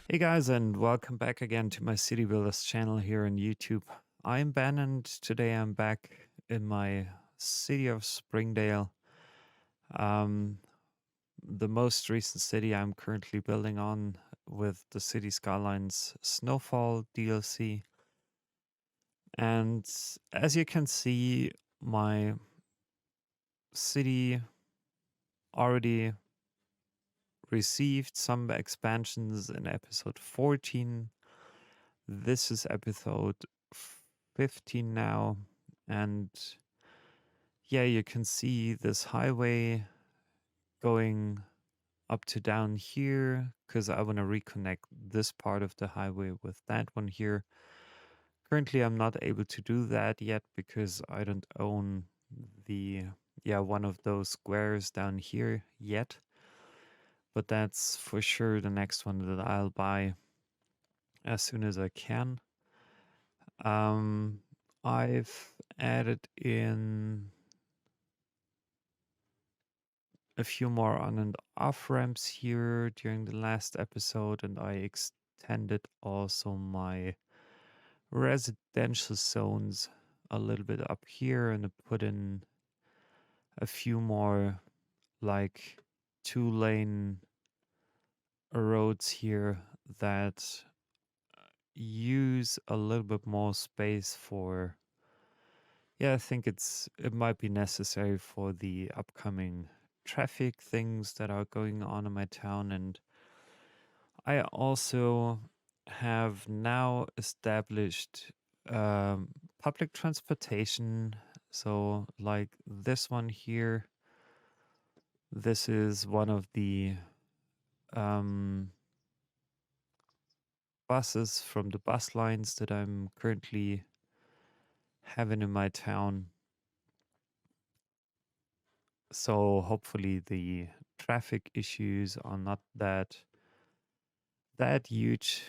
Hey guys, and welcome back again to my City Builders channel here on YouTube. I'm Ben, and today I'm back in my City of Springdale, um, the most recent city I'm currently building on with the City Skylines Snowfall DLC. And as you can see, my city already received some expansions in episode 14. This is episode 15 now, and yeah, you can see this highway going up to down here because I want to reconnect this part of the highway with that one here. Currently, I'm not able to do that yet because I don't own the, one of those squares down here yet. But that's for sure the next one that I'll buy as soon as I can. Um, I've added in a few more on and off ramps here during the last episode, and I extended also my residential zones a little bit up here and put in a few more like 2-lane roads here that use a little bit more space for, I think it might be necessary for the upcoming traffic things that are going on in my town. And I also have now established um, public transportation. So, like this one here, this is one of the um, buses from the bus lines that I'm currently having in my town. So, hopefully, the traffic issues are not that huge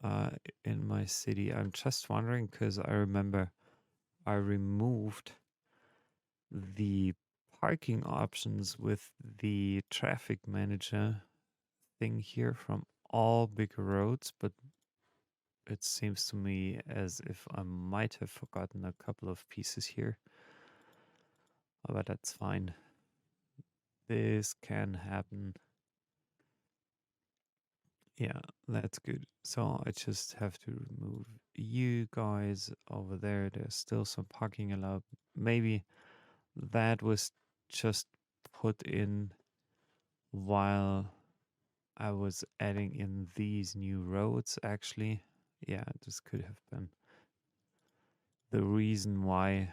uh, in my city. I'm just wondering because I remember I removed the parking options with the traffic manager thing here from all bigger roads, but it seems to me as if I might have forgotten a couple of pieces here. But that's fine. This can happen. Yeah, that's good. So I just have to remove you guys over there. There's still some parking allowed. Maybe that was just put in while I was adding in these new roads, actually. Yeah, this could have been the reason why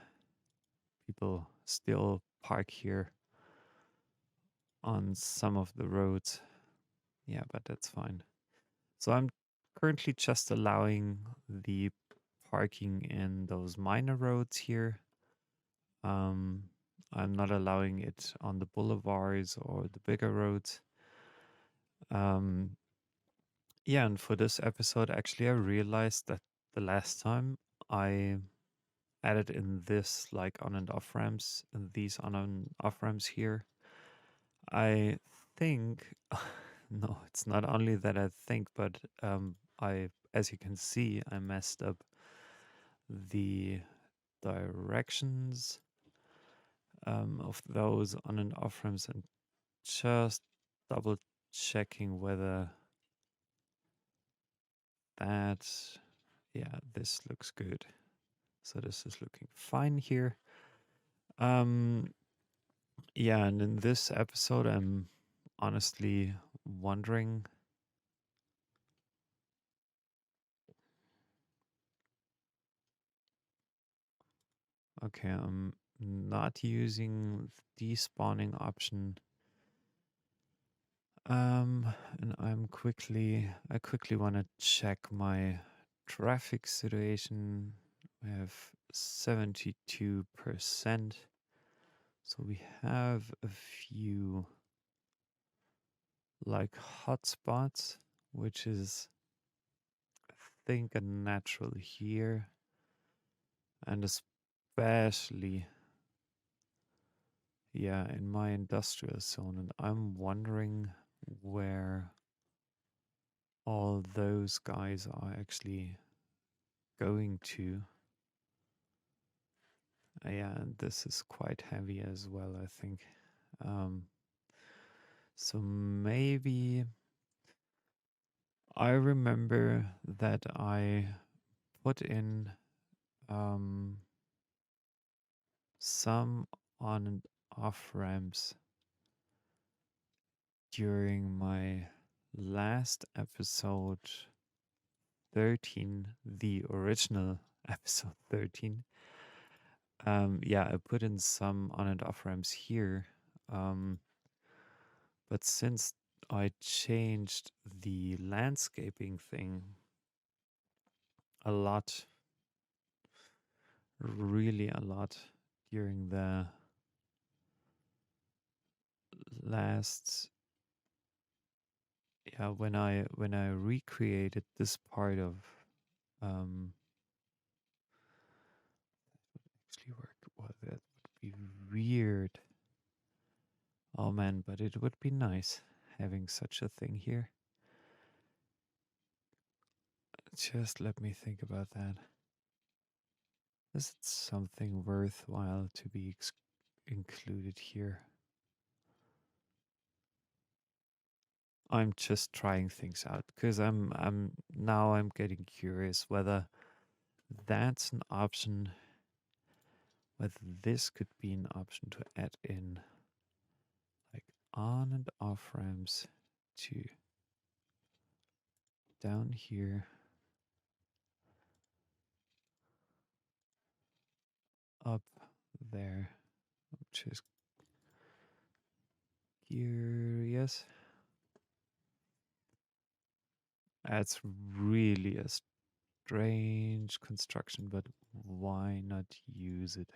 people still park here on some of the roads. Yeah, but that's fine. So I'm currently just allowing the parking in those minor roads here. Um, I'm not allowing it on the boulevards or the bigger roads. Um, yeah, and for this episode, actually, I realized that the last time I added in this like on and off ramps and these on and off ramps here, I think, no, it's not only that I think, but as you can see, I messed up the directions of those on and off ramps and just double checking whether that, yeah, this looks good. So this is looking fine here. Um, yeah, and in this episode, I'm honestly wondering. Okay, I'm not using the despawning option. And I quickly want to check my traffic situation. We have 72%. So we have a few like hotspots, which is, I think, a natural here. And especially, yeah, in my industrial zone. And I'm wondering where all those guys are actually going to. Yeah, and this is quite heavy as well, I think. Um, so maybe I remember that I put in um, some on and off ramps during my last episode 13, the original episode 13. Yeah, I put in some on and off ramps here. Um, but since I changed the landscaping thing a lot, really a lot during the last, yeah, when I recreated this part of um actually work, well, that would be weird. Oh man, but it would be nice having such a thing here. Just let me think about that. Is it something worthwhile to be included here? I'm just trying things out because I'm getting curious whether that's an option, whether this could be an option to add in like on and off ramps to down here, up there. I'm just curious. That's really a strange construction, but why not use it?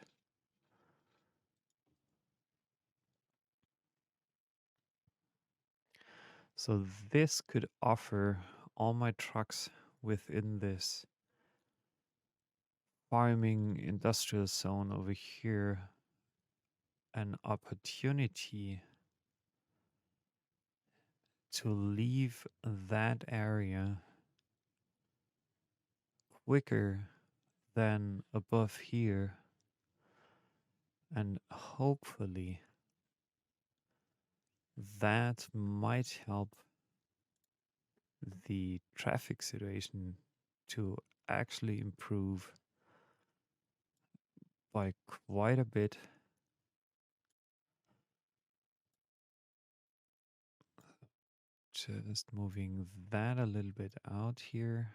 So this could offer all my trucks within this farming industrial zone over here an opportunity to leave that area quicker than above here, and hopefully that might help the traffic situation to actually improve by quite a bit. Just moving that a little bit out here.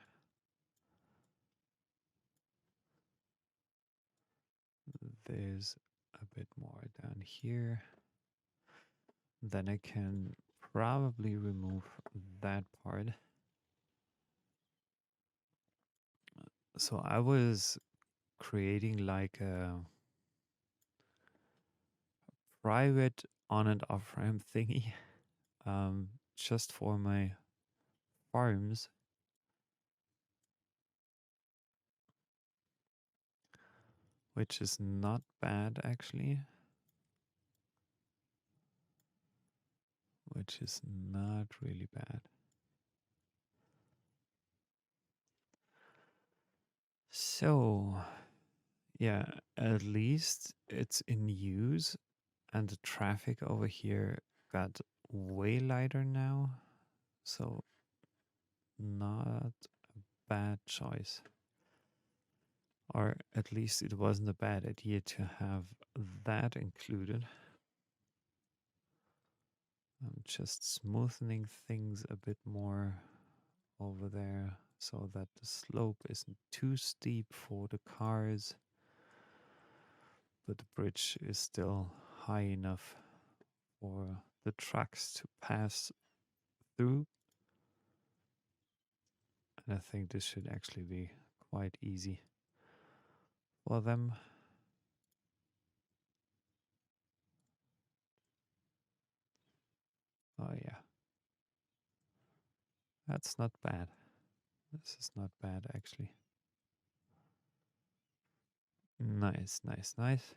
There's a bit more down here. Then I can probably remove that part. So I was creating like a private on and off ramp thingy just for my farms. Which is not bad actually. Which is not really bad. So, yeah, at least it's in use, and the traffic over here got way lighter now. So, not a bad choice. Or at least it wasn't a bad idea to have that included. I'm just smoothing things a bit more over there so that the slope isn't too steep for the cars, but the bridge is still high enough for the trucks to pass through. And I think this should actually be quite easy for them. Oh, yeah. That's not bad. This is not bad, actually. Nice, nice, nice.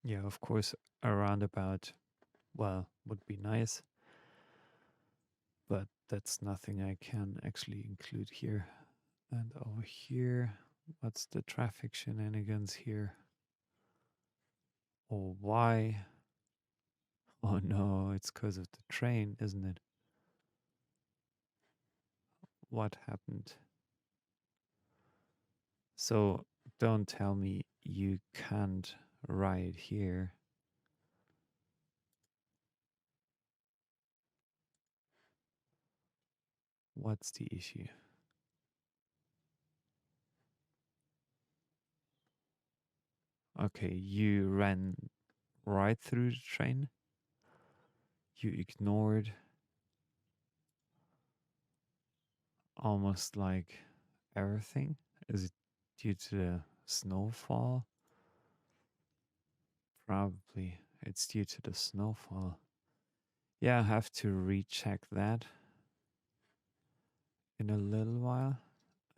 Yeah, of course, a roundabout, well, would be nice, but that's nothing I can actually include here. And over here, what's the traffic shenanigans here? Or why? Oh no, it's because of the train, isn't it? What happened? So don't tell me you can't ride here. What's the issue? Okay, you ran right through the train. You ignored almost like everything. Is it due to the snowfall? Probably. It's due to the snowfall. Yeah, I have to recheck that in a little while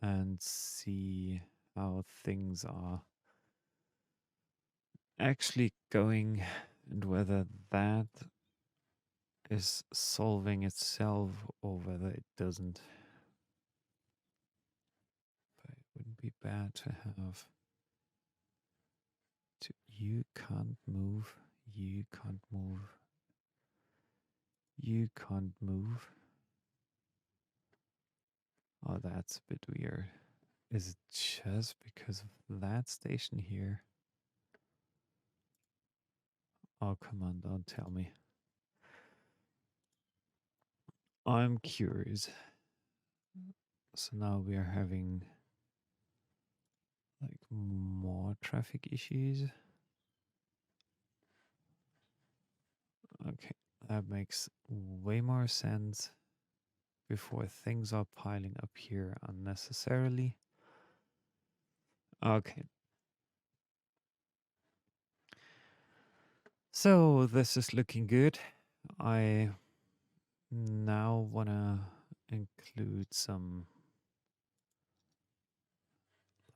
and see how things are actually going and whether that is solving itself or whether it doesn't. But it wouldn't be bad to have to you can't move, you can't move, you can't move. Oh, that's a bit weird. Is it just because of that station here? Oh, come on, don't tell me. I'm curious. So now we are having like more traffic issues. Okay, that makes way more sense before things are piling up here unnecessarily. Okay. So this is looking good. I now want to include some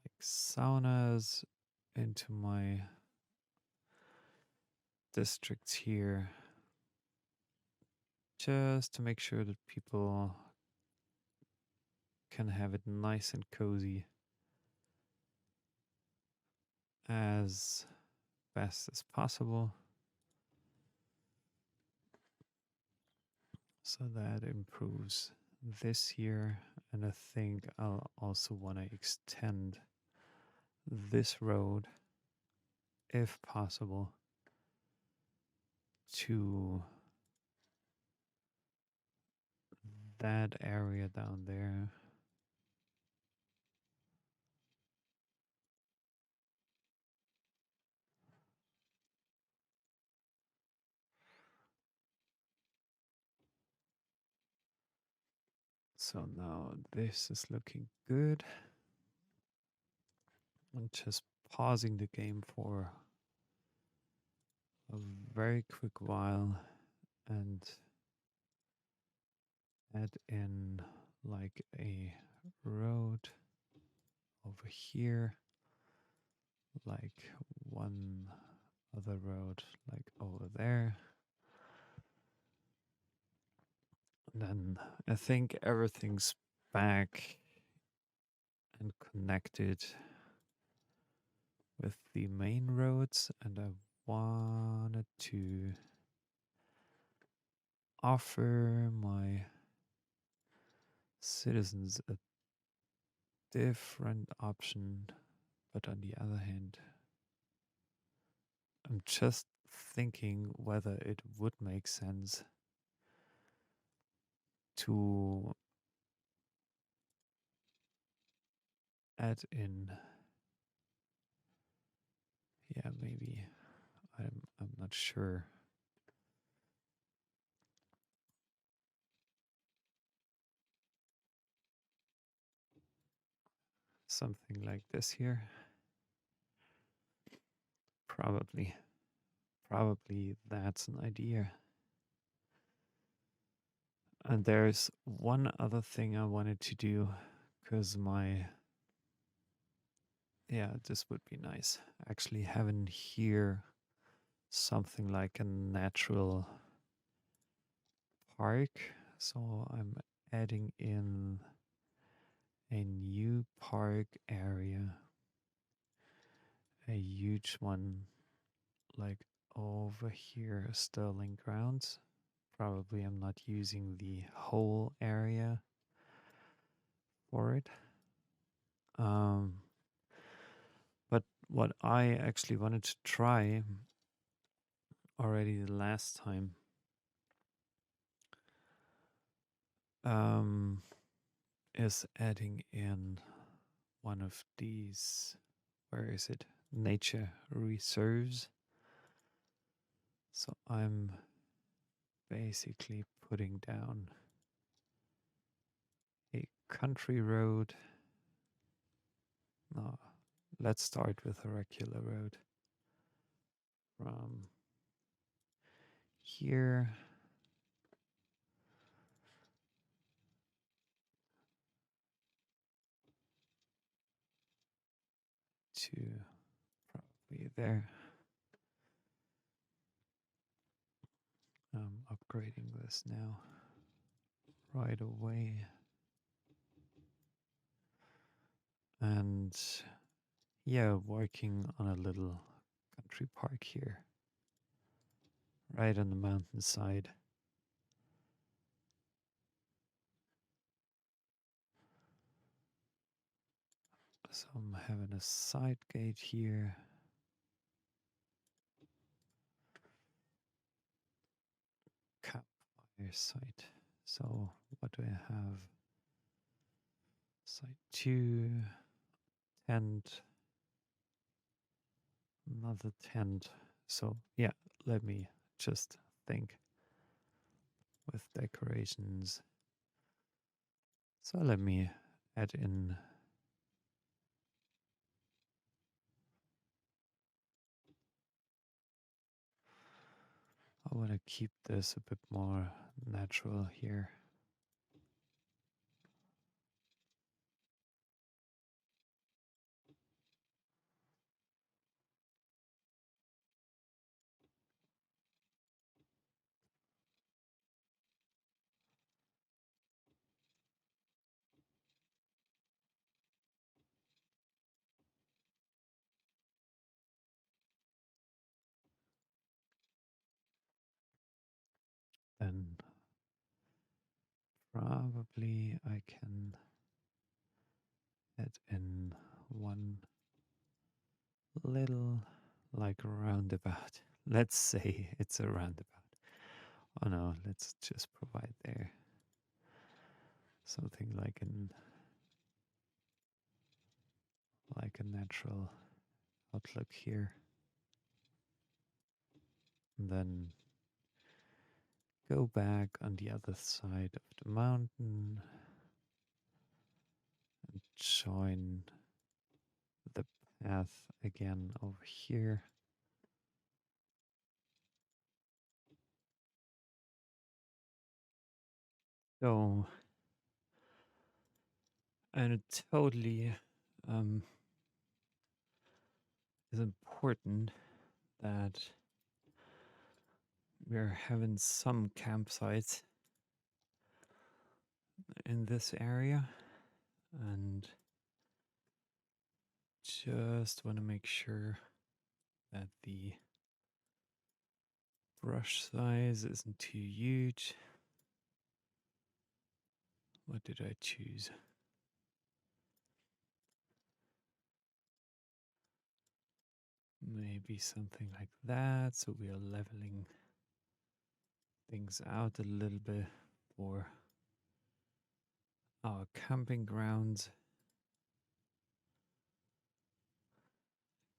like saunas into my districts here just to make sure that people can have it nice and cozy as best as possible. So that improves this here. And I think I'll also want to extend this road, if possible, to that area down there. So now this is looking good. I'm just pausing the game for a very quick while and add in like a road over here, like one other road like over there. And then I think everything's back and connected with the main roads, and I wanted to offer my citizens a different option, but on the other hand, I'm just thinking whether it would make sense to add in, yeah, maybe I'm not sure. Something like this here. Probably. Probably that's an idea. And there's one other thing I wanted to do because yeah, this would be nice. Actually, having here something like a natural park. So I'm adding in a new park area, a huge one, like over here, Sterling Grounds. Probably I'm not using the whole area for it. Um, but what I actually wanted to try already the last time um, is adding in one of these, where is it? Nature reserves. So I'm basically putting down a country road. No, let's start with a regular road from here to probably there. I'm upgrading this now right away. And yeah, working on a little country park here, right on the mountainside. So I'm having a side gate here. Campfire site. So what do I have? Site 2, tent, another tent. So yeah, let me just think with decorations. So let me add in. I want to keep this a bit more natural here. Then probably I can add in one little like roundabout. Let's say it's a roundabout. Oh no, let's just provide there something like a natural outlook here. And then go back on the other side of the mountain and join the path again over here. So, and it totally is important that we're having some campsites in this area, and just want to make sure that the brush size isn't too huge. What did I choose? Maybe something like that, so we are leveling things out a little bit for our camping grounds,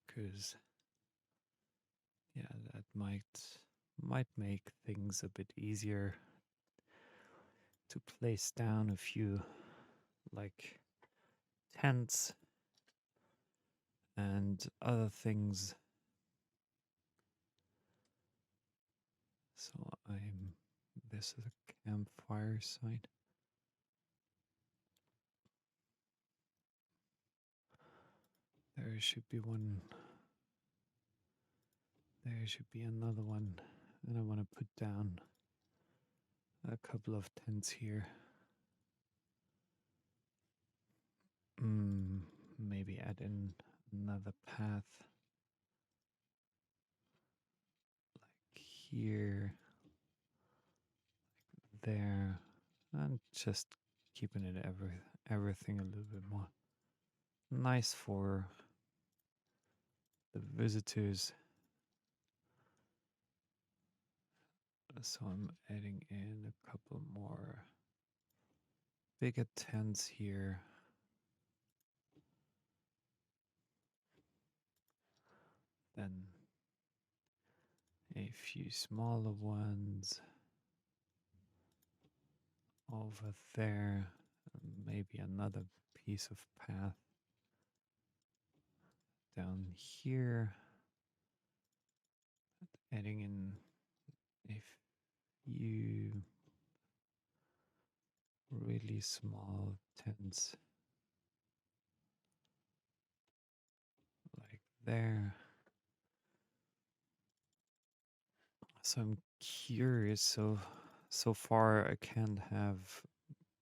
because yeah, that might make things a bit easier to place down a few like tents and other things. So this is a campfire site. There should be one There should be another one. And I want to put down a couple of tents here. Maybe add in another path. Like here, there, and just keeping it everything a little bit more nice for the visitors. So I'm adding in a couple more bigger tents here. Then a few smaller ones over there. Maybe another piece of path down here. Adding in a few really small tents like there. So I'm curious. So far I can't have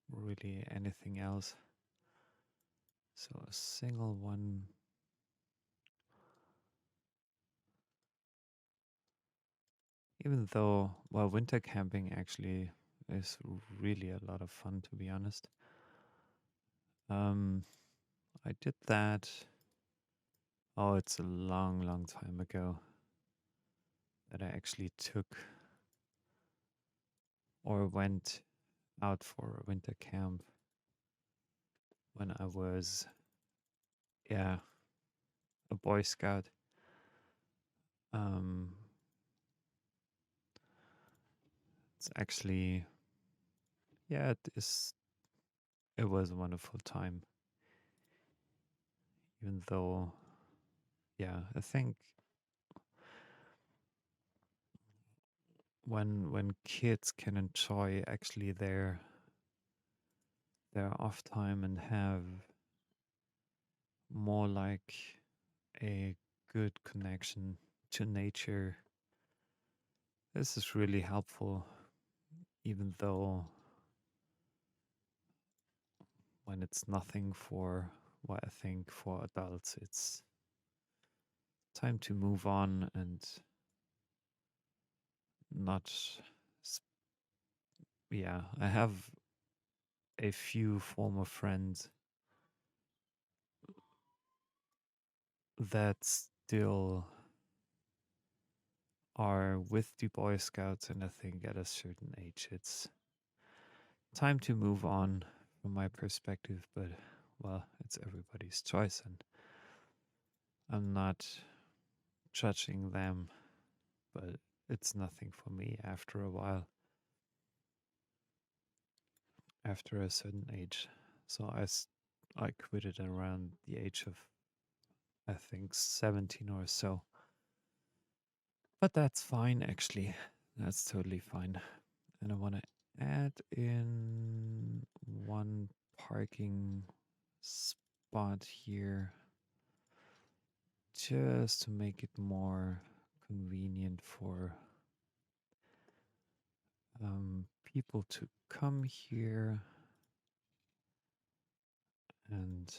really anything else. So a single one. Even though, well, winter camping actually is really a lot of fun, to be honest. I did that. Oh, it's a long, long time ago that I actually took or went out for a winter camp when I was, yeah, a Boy Scout. Um, it's actually, yeah, it is. It was a wonderful time, even though, yeah, I think when kids can enjoy actually their off time and have more like a good connection to nature, this is really helpful, even though when it's nothing for what I think for adults, it's time to move on and not. Yeah, I have a few former friends that still are with the Boy Scouts, and I think at a certain age it's time to move on from my perspective, but well, it's everybody's choice, and I'm not judging them, but it's nothing for me after a while, after a certain age. So I quit it around the age of, I think, 17 or so. But that's fine, actually. That's totally fine. And I want to add in one parking spot here just to make it more convenient for people to come here and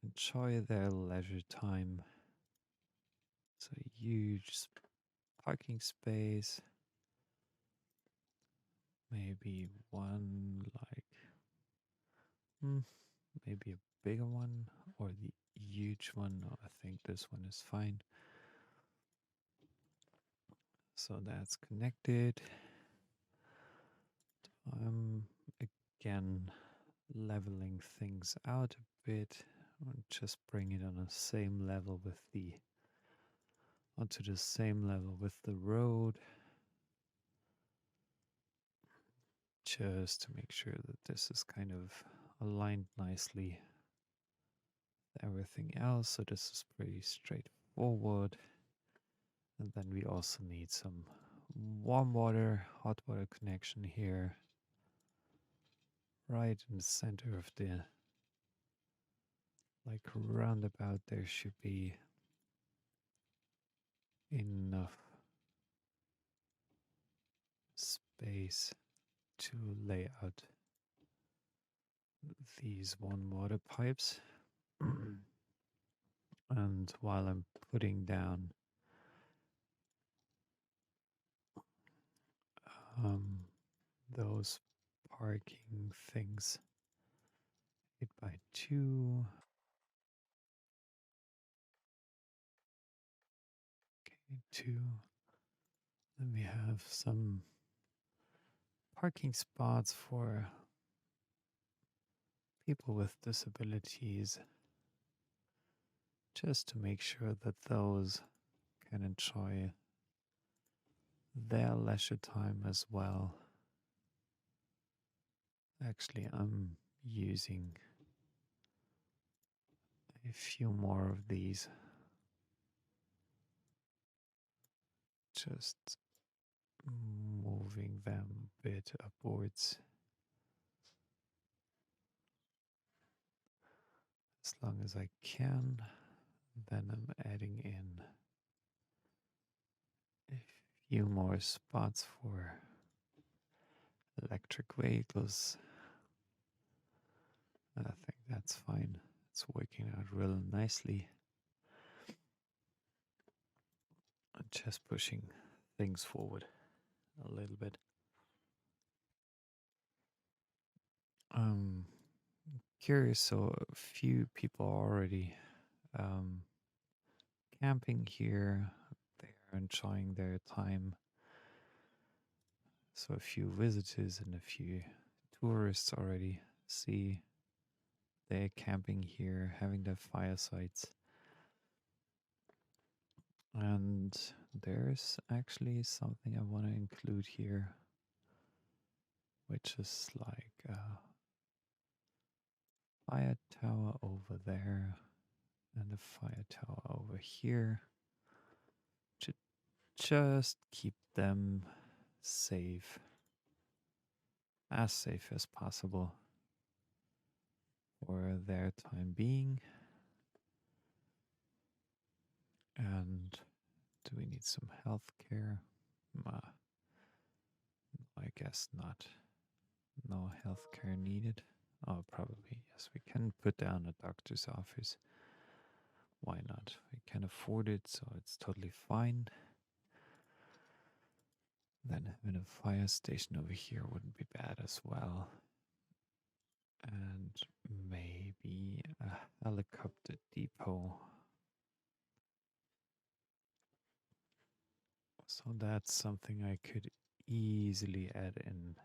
enjoy their leisure time. So huge parking space, maybe one like maybe a bigger one or the huge one. No, I think this one is fine. So that's connected. I'm again leveling things out a bit. I'll just bring it on the same level with the onto the same level with the road, just to make sure that this is kind of aligned nicely with everything else. So this is pretty straightforward. And then we also need some warm water, hot water connection here, right in the center of the, like roundabout. There should be enough space to lay out these one water pipes. And while I'm putting down um, those parking things, 8x2, okay, 2. Then we have some parking spots for people with disabilities, just to make sure that those can enjoy their leisure time as well. Actually, I'm using a few more of these, just moving them a bit upwards as long as I can. Then I'm adding in a few more spots for electric vehicles. I think that's fine. It's working out real nicely. I'm just pushing things forward a little bit. I'm curious, so a few people are already um, camping here. They're enjoying their time. So a few visitors and a few tourists already see they're camping here, having their firesides. And there's actually something I want to include here, which is like a fire tower over there and a fire tower over here to just keep them safe, as safe as possible for their time being. And do we need some health care? I guess not. No health care needed. Oh, probably, yes. We can put down a doctor's office. Why not? We can afford it, so it's totally fine. Then having a fire station over here wouldn't be bad as well. And maybe a helicopter depot. So that's something I could easily add in.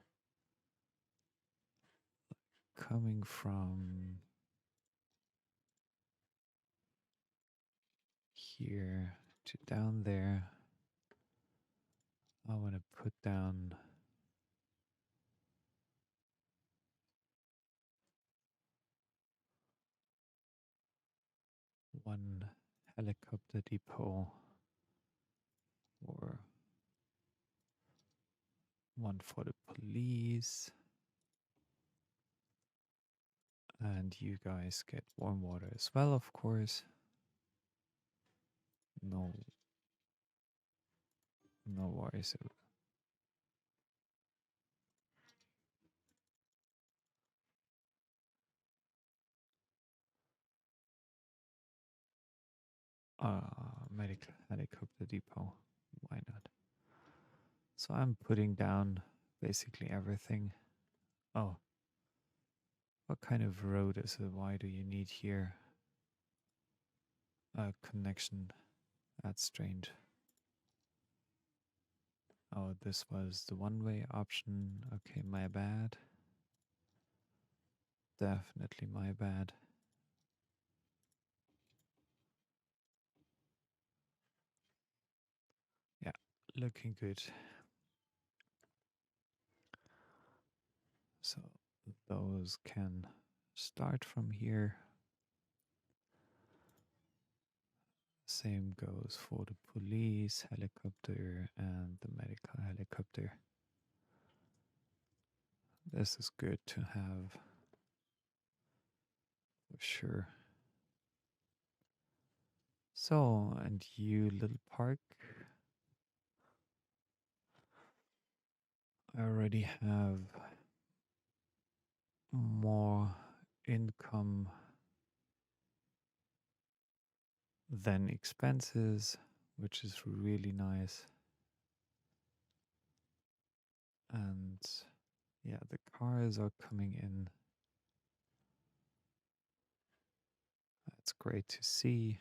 Coming from here to down there, I want to put down one helicopter depot or one for the police. And you guys get warm water as well, of course. No, no worries. Medical helicopter depot. Why not? So I'm putting down basically everything. Oh, what kind of road is it? Why do you need here a connection? That's strange. Oh, this was the one-way option. Okay, my bad. Definitely my bad. Yeah, looking good. So those can start from here. Same goes for the police helicopter and the medical helicopter. This is good to have for sure. So, and you little park, I already have more income than expenses, which is really nice. And yeah, the cars are coming in. That's great to see.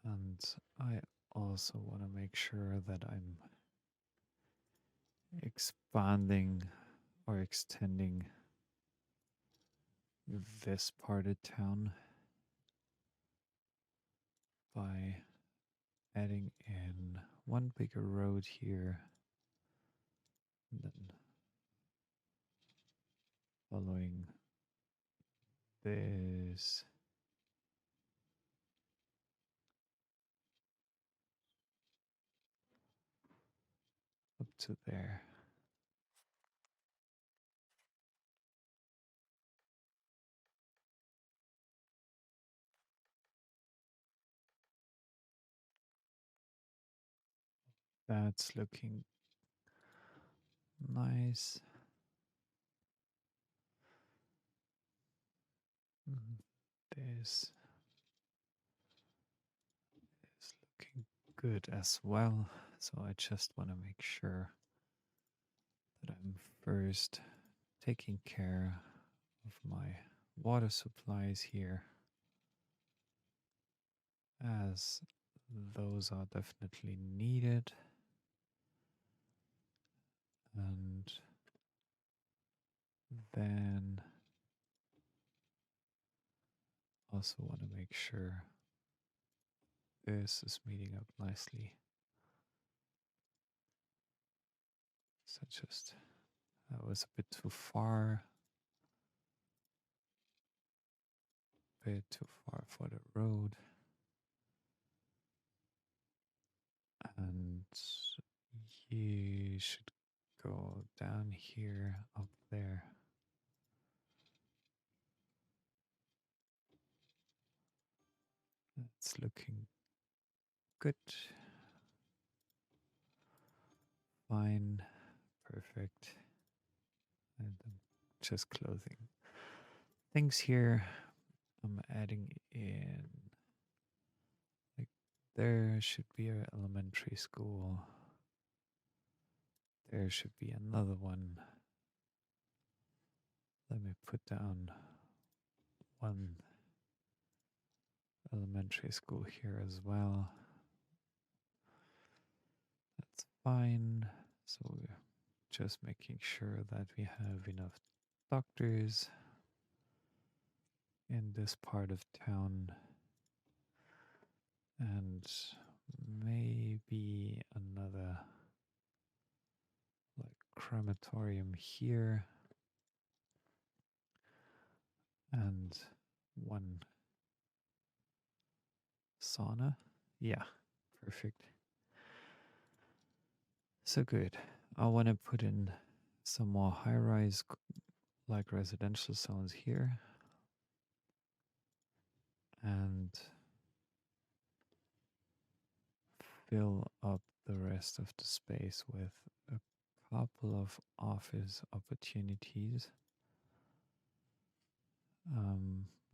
And I also want to make sure that I'm expanding or extending this part of town by adding in one bigger road here, and then following this up to there. That's looking nice. Mm, this is looking good as well. So I just want to make sure that I'm first taking care of my water supplies here, as those are definitely needed. And then also want to make sure this is meeting up nicely. So just, that was a bit too far. Bit too far for the road. And you should go down here, up there. That's looking good. Fine. Perfect. And I'm just closing things here. I'm adding in, like, there should be an elementary school. There should be another one. Let me put down one elementary school here as well. That's fine. So we're just making sure that we have enough doctors in this part of town, and maybe another like crematorium here, and one sauna. Yeah, perfect. So good. I want to put in some more high-rise like residential zones here, and fill up the rest of the space with a couple of office opportunities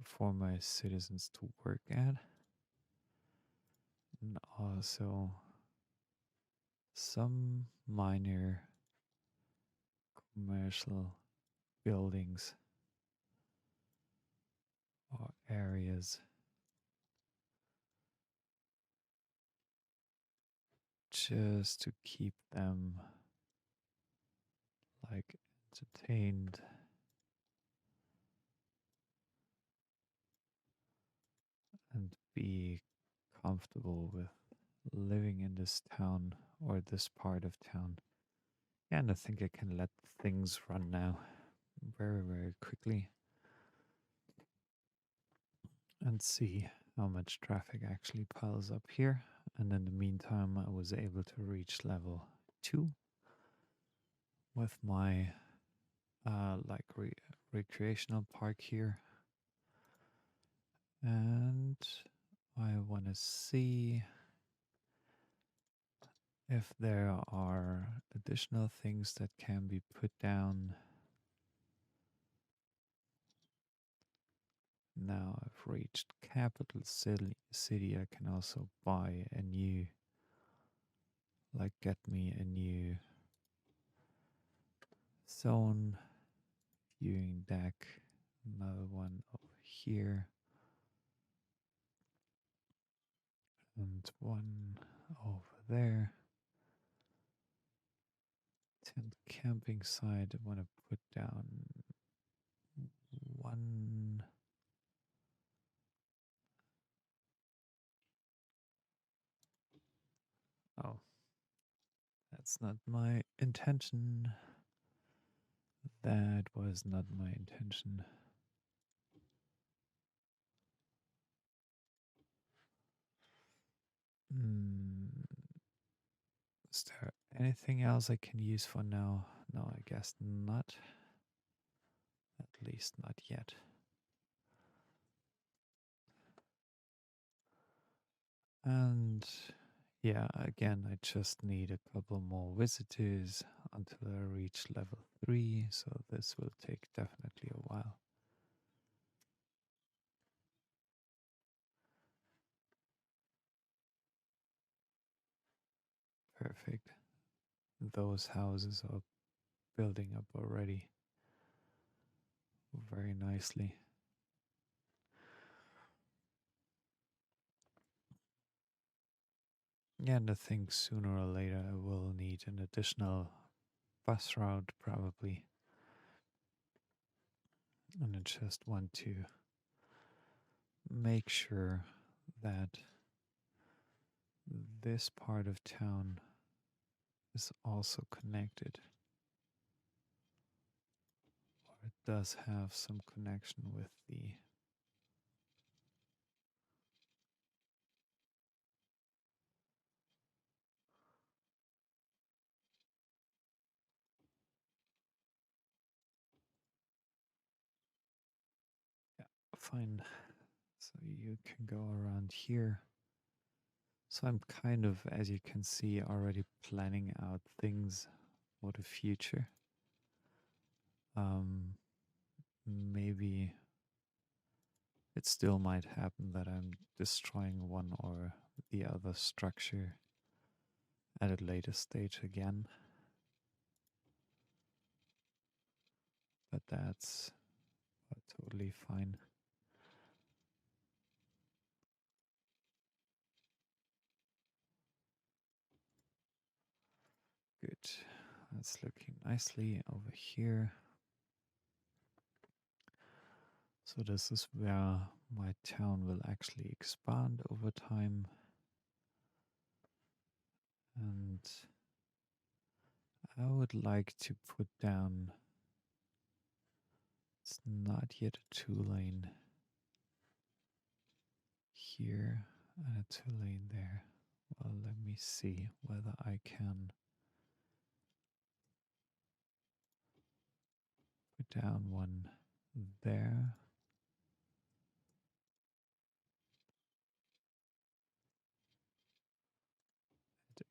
for my citizens to work at, and also some minor commercial buildings or areas just to keep them like entertained and be comfortable with living in this town or this part of town. Yeah, and I think I can let things run now very, very quickly and see how much traffic actually piles up here. And in the meantime, I was able to reach level 2 with my like recreational park here. And I want to see if there are additional things that can be put down. Now I've reached capital city. I can also buy a new, like get me a new zone viewing deck. Another one over here. And one over there. Tent camping site. I want to put down one. Oh, that's not my intention. That was not my intention. Is there anything else I can use for now? No, I guess not. At least not yet. And yeah, again, I just need a couple more visitors until I reach level 3, so this will take definitely a while. Perfect. Those houses are building up already very nicely. Yeah, and I think sooner or later I will need an additional bus route probably. And I just want to make sure that this part of town is also connected. Or it does have some connection with the yeah, fine. So you can go around here. So I'm kind of, as you can see, already planning out things for the future. Maybe it still might happen that I'm destroying one or the other structure at a later stage again. But that's totally fine. Good. That's looking nicely over here. So this is where my town will actually expand over time. And I would like to put down, it's not yet a 2-lane here and a 2-lane there. Well, let me see whether I can put down one there.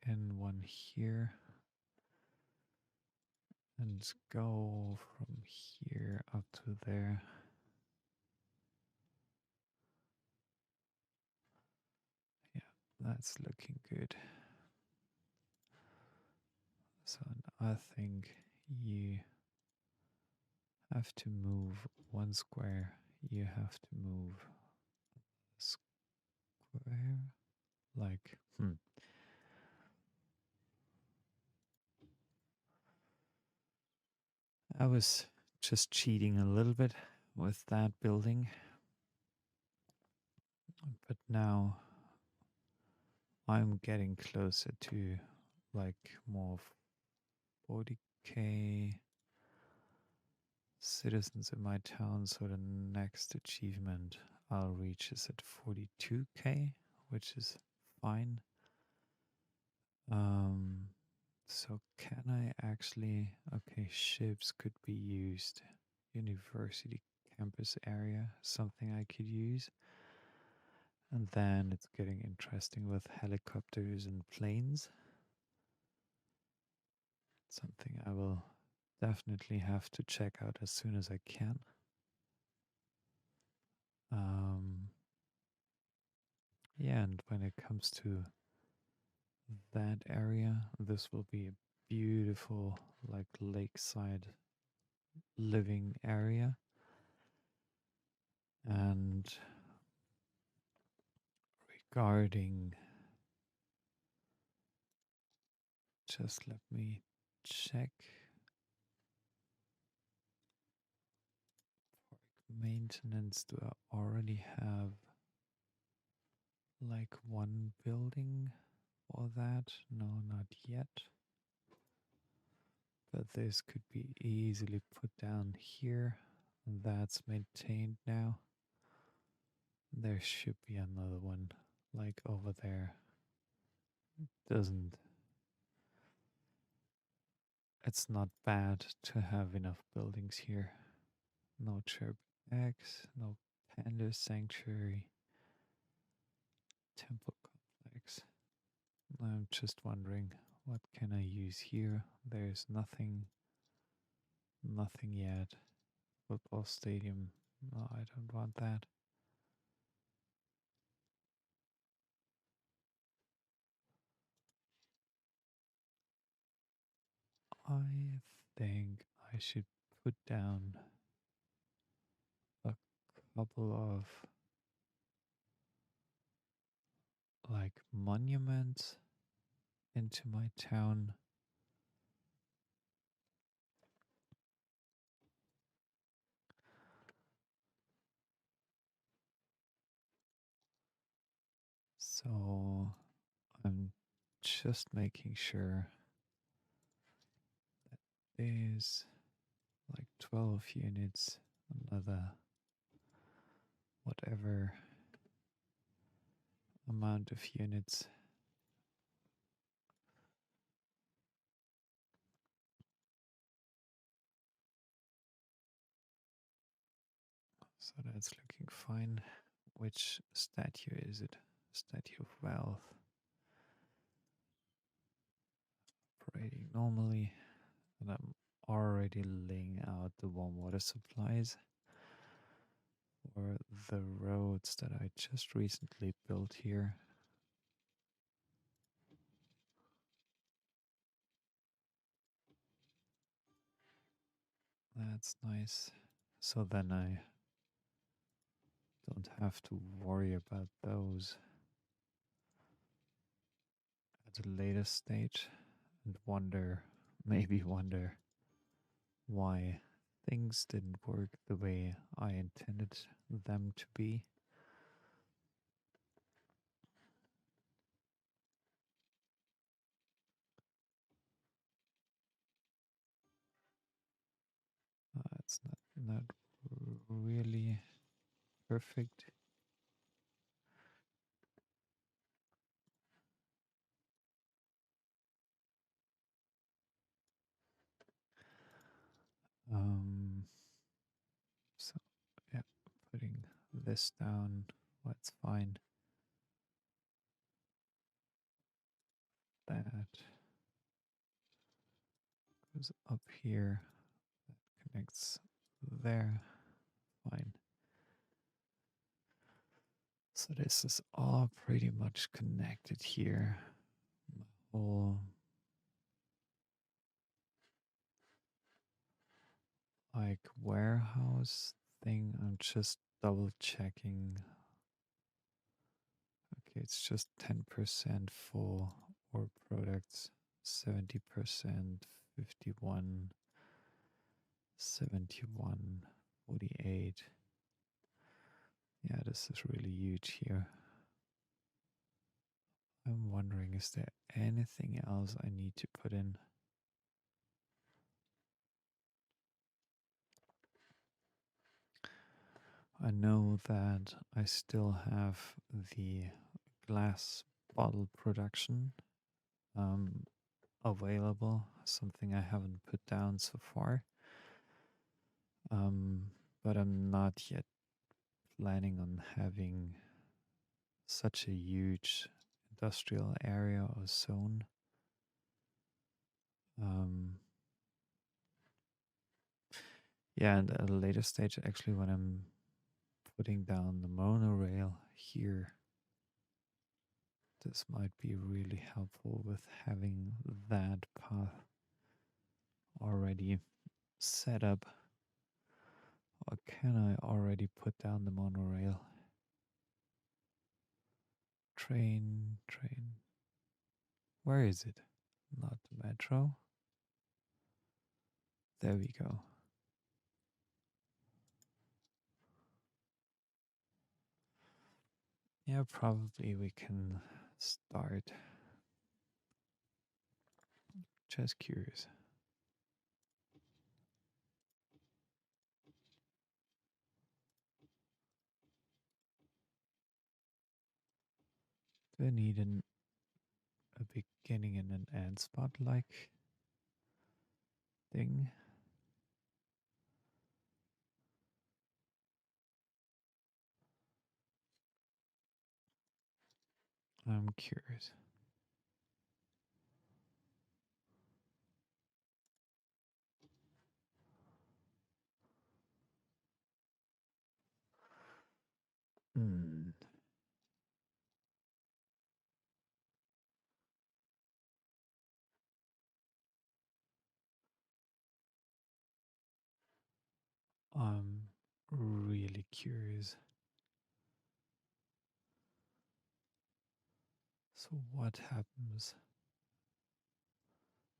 And one here. And go from here up to there. Yeah, that's looking good. So I think you have to move one square. You have to move a square. Like, I was just cheating a little bit with that building. But now I'm getting closer to like more 40k citizens in my town, so the next achievement I'll reach is at 42k, which is fine. So can I actually, okay, ships could be used. University campus area, something I could use. And then it's getting interesting with helicopters and planes. Something I will definitely have to check out as soon as I can. Um, yeah, and when it comes to that area, this will be a beautiful, like, lakeside living area. And regarding, just let me check maintenance. Do I already have like one building for that? No, not yet. But this could be easily put down here. That's maintained now. There should be another one like over there. Doesn't It's not bad to have enough buildings here. No Chirp X, no Panda Sanctuary, Temple Complex. I'm just wondering, what can I use here? There's nothing yet. Football stadium. No, I don't want that. I think I should put down a couple of like monuments into my town. So I'm just making sure that there's like 12 units, another whatever amount of units. So that's looking fine. Which statue is it? Statue of Wealth. Operating normally. And I'm already laying out the warm water supplies for the roads that I just recently built here. That's nice. So then I don't have to worry about those at a later stage and maybe wonder why things didn't work the way I intended them to be. It's not really perfect. Um, so yeah, putting this down, that's fine. That goes up here, that connects there, fine. So this is all pretty much connected here. My whole like warehouse thing, I'm just double checking. Okay, it's just 10% full, or products 70%, 51, 71, 48. Yeah, this is really huge here. I'm wondering, is there anything else I need to put in? I know that I still have the glass bottle production um, available, something I haven't put down so far. But I'm not yet planning on having such a huge industrial area or zone. Um, yeah, and at a later stage, actually, when I'm putting down the monorail here, this might be really helpful with having that path already set up. Or can I already put down the monorail? Train. Where is it? Not the metro. There we go. Yeah, probably we can start. Just curious. Do I need a beginning and an end spot like thing? I'm curious. Hmm. I'm really curious. So, what happens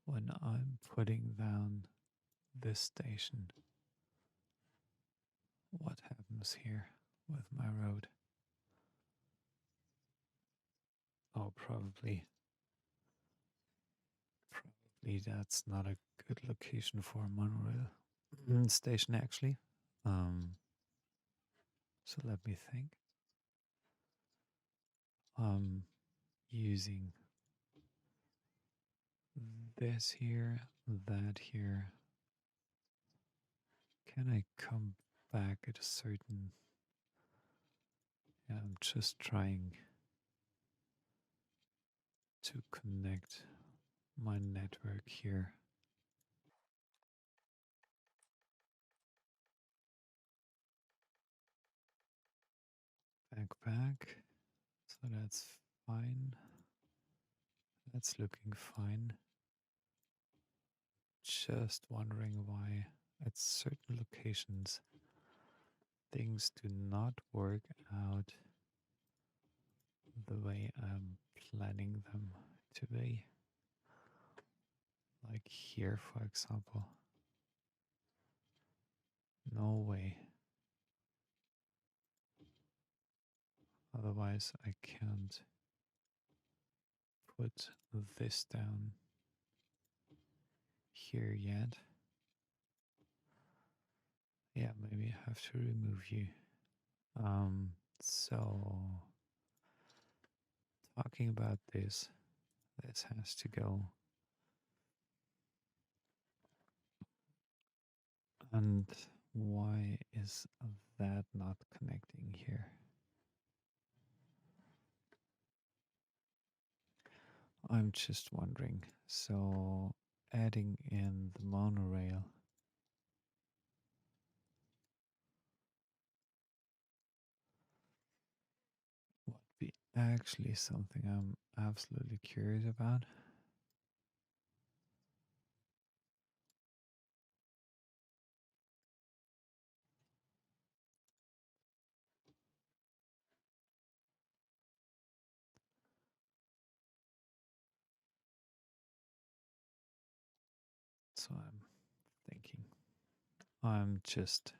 when I'm putting down this station? What happens here with my road? Oh, probably that's not a good location for a monorail station, actually. Um, so let me think. Using this here, that here. Can I come back at a certain? Yeah, I'm just trying to connect my network here. Back. So that's fine. That's looking fine. Just wondering why at certain locations things do not work out the way I'm planning them to be. Like here, for example. No way. Otherwise, I can't put this down here yet. Yeah, maybe I have to remove you. So talking about this has to go. And why is that not connecting here? I'm just wondering. So adding in the monorail would be actually something I'm absolutely curious about. So I'm thinking. I'm just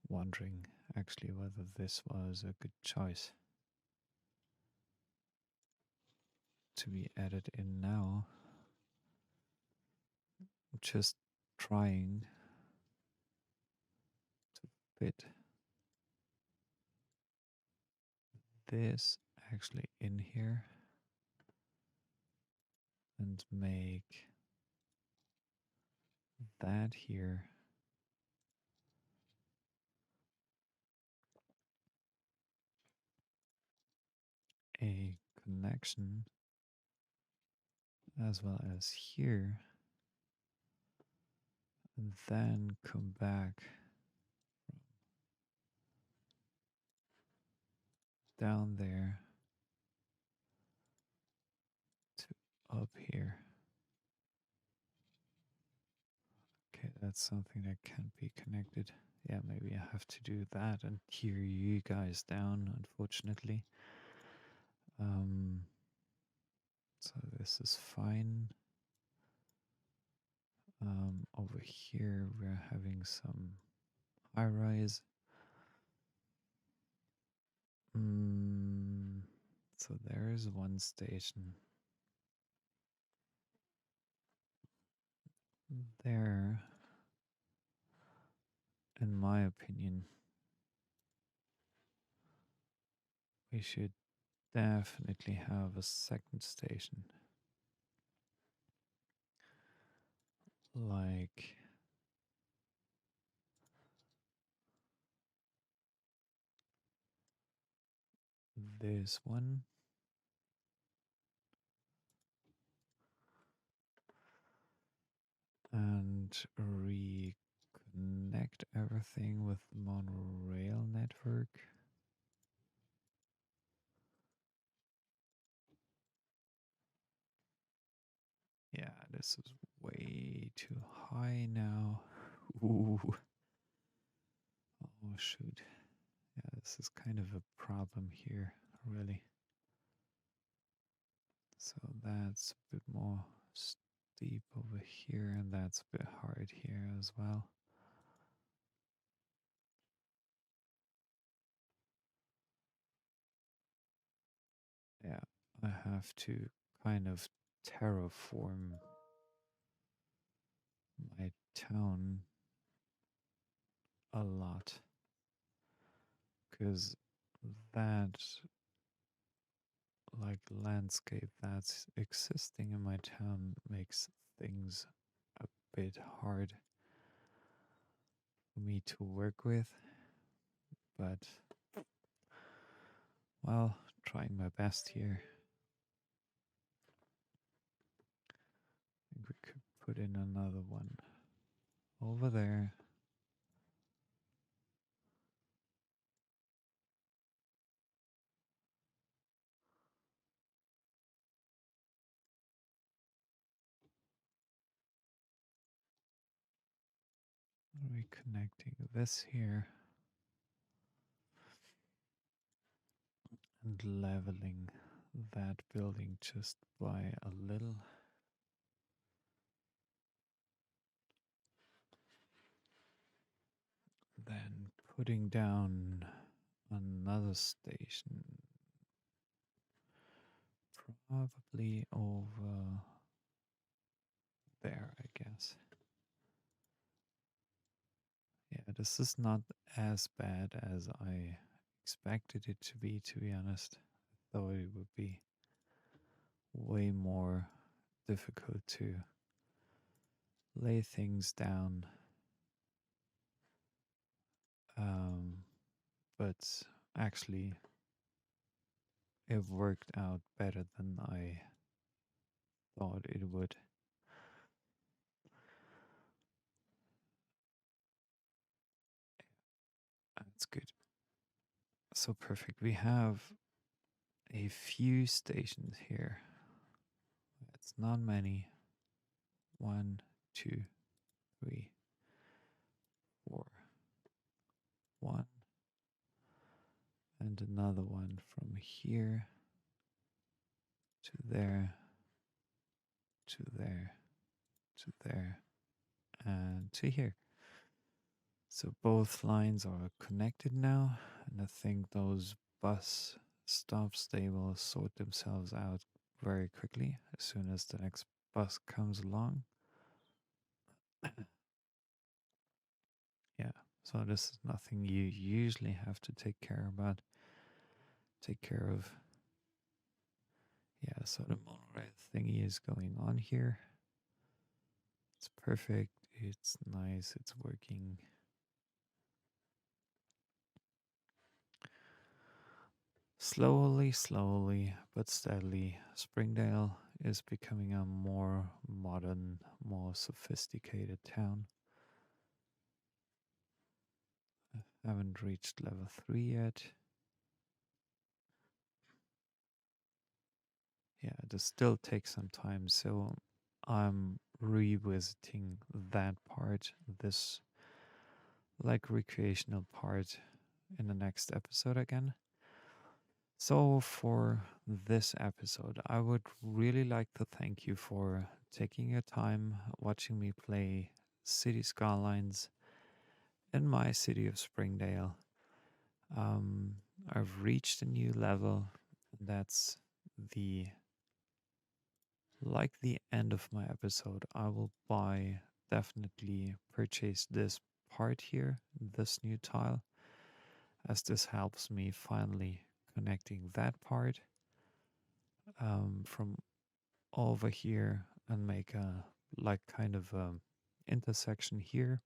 wondering actually whether this was a good choice to be added in now. Just trying to fit this actually in here and make that here a connection as well as here, and then come back down there to up here. Okay, that's something that can't be connected. Yeah, maybe I have to do that and hear you guys down, unfortunately. Um, so this is fine. Over here, we're having some high rise. So there is one station there. In my opinion, we should definitely have a second station. Like this one. And reconnect everything with the monorail network. Yeah, this is way too high now. Ooh. Oh, shoot. Yeah, this is kind of a problem here, really. So that's a bit more steep over here, and that's a bit hard here as well. Yeah, I have to kind of terraform my town a lot, because that like landscape that's existing in my town makes things a bit hard for me to work with, but well, trying my best here. I think we could put in another one over there. Reconnecting this here and leveling that building just by a little. Then putting down another station, probably over there, I guess. Yeah, this is not as bad as I expected it to be honest. I thought it would be way more difficult to lay things down. Um, but actually, it worked out better than I thought it would. That's good. So perfect. We have a few stations here. It's not many. One, two, three, four. One and another one from here to there, to there, to there, and to here. So both lines are connected now, and I think those bus stops, they will sort themselves out very quickly as soon as the next bus comes along. Yeah, so this is nothing you usually have to take care about. Take care of. Yeah, so the monorail thingy is going on here. It's perfect. It's nice. It's working. Slowly, but steadily, Springdale is becoming a more modern, more sophisticated town. Haven't reached level 3 yet. Yeah, it still takes some time, so I'm revisiting that part, this like recreational part in the next episode again. So, for this episode, I would really like to thank you for taking your time watching me play City Skylines in my city of Springdale. Um, I've reached a new level. That's the the end of my episode. I will definitely purchase this part here, this new tile, as this helps me finally connecting that part from over here and make a kind of intersection here.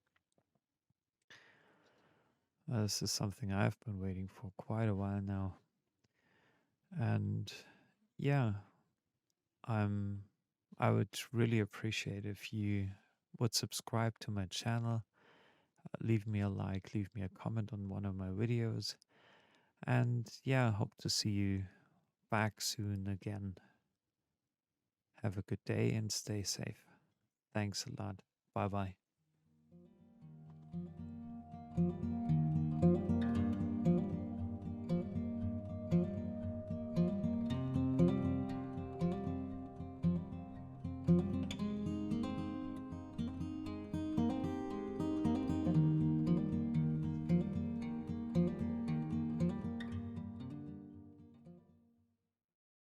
This is something I've been waiting for quite a while now, and yeah, I'm. I would really appreciate if you would subscribe to my channel, leave me a like, leave me a comment on one of my videos, and yeah, hope to see you back soon again. Have a good day and stay safe. Thanks a lot. Bye bye.